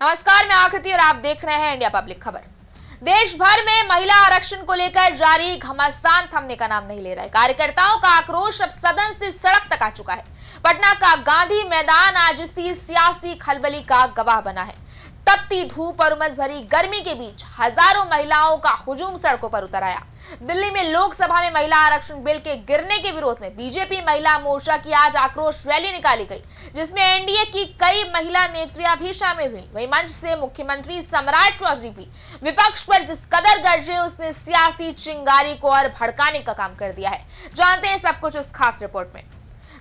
नमस्कार, मैं आकृति और आप देख रहे हैं इंडिया पब्लिक खबर। देश भर में महिला आरक्षण को लेकर जारी घमासान थमने का नाम नहीं ले रहा है। कार्यकर्ताओं का आक्रोश अब सदन से सड़क तक आ चुका है। पटना का गांधी मैदान आज इसी सियासी खलबली का गवाह बना है। तपती धूप और उमस भरी गर्मी के बीच हजारों महिलाओं का हुजूम सड़कों पर उतर आया। दिल्ली में लोकसभा में महिला आरक्षण बिल के गिरने के विरोध में बीजेपी महिला मोर्चा की आज आक्रोश रैली निकाली गई, जिसमें एनडीए की कई महिला नेत्रियां भी शामिल हुई। वहीं मंच से मुख्यमंत्री सम्राट चौधरी भी विपक्ष पर जिस कदर गरजे, उसने सियासी चिंगारी को और भड़काने का काम कर दिया है। जानते हैं सब कुछ उस खास रिपोर्ट में।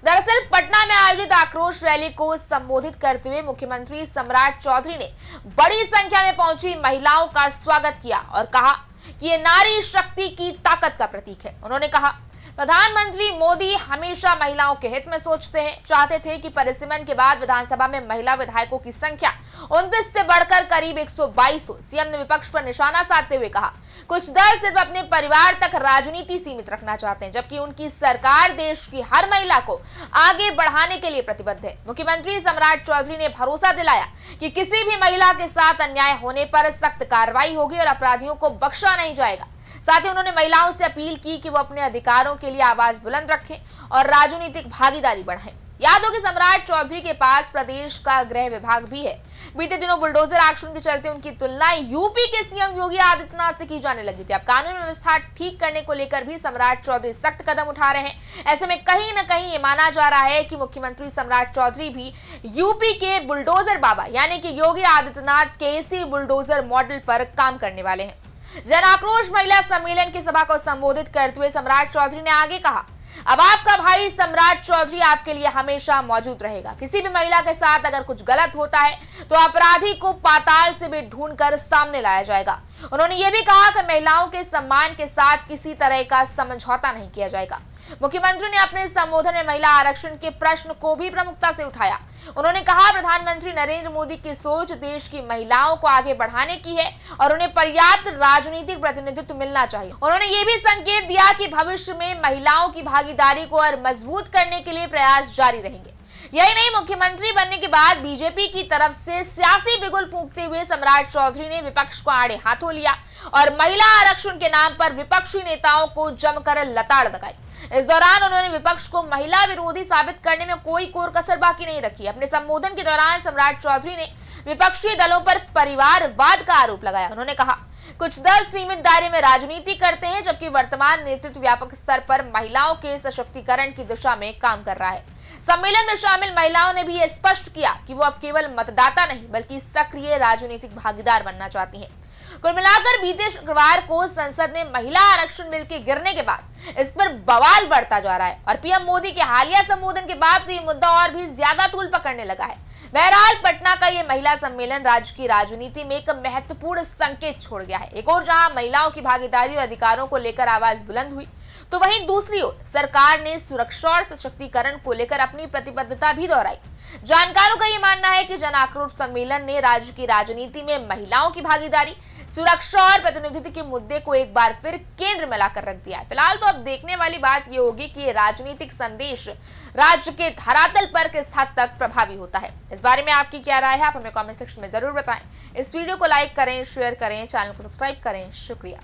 दरअसल पटना में आयोजित आक्रोश रैली को संबोधित करते हुए मुख्यमंत्री सम्राट चौधरी ने बड़ी संख्या में पहुंची महिलाओं का स्वागत किया और कहा कि ये नारी शक्ति की ताकत का प्रतीक है। उन्होंने कहा, प्रधानमंत्री मोदी हमेशा महिलाओं के हित में चाहते थे कि परिसीमन के बाद विधानसभा में महिला विधायकों की संख्या 29 से बढ़कर करीब 122 हो। सीएम ने विपक्ष पर निशाना साधते हुए कहा, कुछ दल सिर्फ अपने परिवार तक राजनीति सीमित रखना चाहते हैं, जबकि उनकी सरकार देश की हर महिला को आगे बढ़ाने के लिए प्रतिबद्ध है। मुख्यमंत्री सम्राट चौधरी ने भरोसा दिलाया कि किसी भी महिला के साथ अन्याय होने पर सख्त कार्रवाई होगी और अपराधियों को बख्शा नहीं जाएगा। साथ ही उन्होंने महिलाओं से अपील की कि वो अपने अधिकारों के लिए आवाज बुलंद रखें और राजनीतिक भागीदारी बढ़ाएं। याद हो कि सम्राट चौधरी के पास प्रदेश का गृह विभाग भी है। बीते दिनों बुलडोजर एक्शन के चलते उनकी तुलना यूपी के सीएम योगी आदित्यनाथ से की जाने लगी थी। अब कानून व्यवस्था ठीक करने को लेकर भी सम्राट चौधरी सख्त कदम उठा रहे हैं। ऐसे में कहीं न कहीं ये माना जा रहा है कि मुख्यमंत्री सम्राट चौधरी भी यूपी के बुलडोजर बाबा यानी कि योगी आदित्यनाथ के इसी बुलडोजर मॉडल पर काम करने वाले हैं। जन आक्रोश महिला सम्मेलन की सभा को संबोधित करते हुए सम्राट चौधरी ने आगे कहा, अब आपका भाई सम्राट चौधरी आपके लिए हमेशा मौजूद रहेगा। किसी भी महिला के साथ अगर कुछ गलत होता है तो अपराधी को पाताल से भी ढूंढकर सामने लाया जाएगा। उन्होंने ये भी कहा कि महिलाओं के सम्मान के साथ किसी तरह का समझौता नहीं किया जाएगा। मुख्यमंत्री ने अपने संबोधन में महिला आरक्षण के प्रश्न को भी प्रमुखता से उठाया। उन्होंने कहा, प्रधानमंत्री नरेंद्र मोदी की सोच देश की महिलाओं को आगे बढ़ाने की है और उन्हें पर्याप्त राजनीतिक प्रतिनिधित्व मिलना चाहिए। उन्होंने ये भी संकेत दिया कि भविष्य में महिलाओं की भागीदारी को और मजबूत करने के लिए प्रयास जारी रहेंगे। यही नहीं, मुख्यमंत्री बनने के बाद बीजेपी की तरफ से सियासी बिगुल फूंकते हुए सम्राट चौधरी ने विपक्ष को आड़े हाथों लिया और महिला आरक्षण के नाम पर विपक्षी नेताओं को जमकर लताड़ लगाई। इस दौरान उन्होंने विपक्ष को महिला विरोधी साबित करने में कोई कोर कसर बाकी नहीं रखी। अपने संबोधन के दौरान सम्राट चौधरी ने विपक्षी दलों पर परिवारवाद का आरोप लगाया। उन्होंने कहा, कुछ दल सीमित दायरे में राजनीति करते हैं, जबकि वर्तमान नेतृत्व व्यापक स्तर पर महिलाओं के सशक्तिकरण की दिशा में काम कर रहा है। सम्मेलन में शामिल महिलाओं ने भी यह स्पष्ट किया कि वो अब केवल मतदाता नहीं बल्कि सक्रिय राजनीतिक भागीदार बनना चाहती हैं। कुल मिलाकर बीते शुक्रवार को संसद में महिला आरक्षण बिल के गिरने के बाद इस पर बवाल बढ़ता जा रहा है और पीएम मोदी के हालिया संबोधन के बाद तो ये मुद्दा और भी ज्यादा तूल पकड़ने लगा है। बहरहाल पटना का ये महिला सम्मेलन राज्य की राजनीति में एक महत्वपूर्ण संकेत छोड़ गया है। एक और जहां महिलाओं की भागीदारी और अधिकारों को लेकर आवाज बुलंद हुई, तो वहीं दूसरी ओर सरकार ने सुरक्षा और सशक्तिकरण को लेकर अपनी प्रतिबद्धता भी दोहराई। जानकारों का ये मानना है कि जन आक्रोश सम्मेलन ने राज्य की राजनीति में महिलाओं की भागीदारी, सुरक्षा और प्रतिनिधित्व के मुद्दे को एक बार फिर केंद्र में लाकर रख दिया है। फिलहाल तो अब देखने वाली बात ये होगी कि ये राजनीतिक संदेश राज्य के धरातल पर किस हद तक प्रभावी होता है। इस बारे में आपकी क्या राय है, आप हमें कमेंट सेक्शन में जरूर बताएं। इस वीडियो को लाइक करें, शेयर करें, चैनल को सब्सक्राइब करें। शुक्रिया।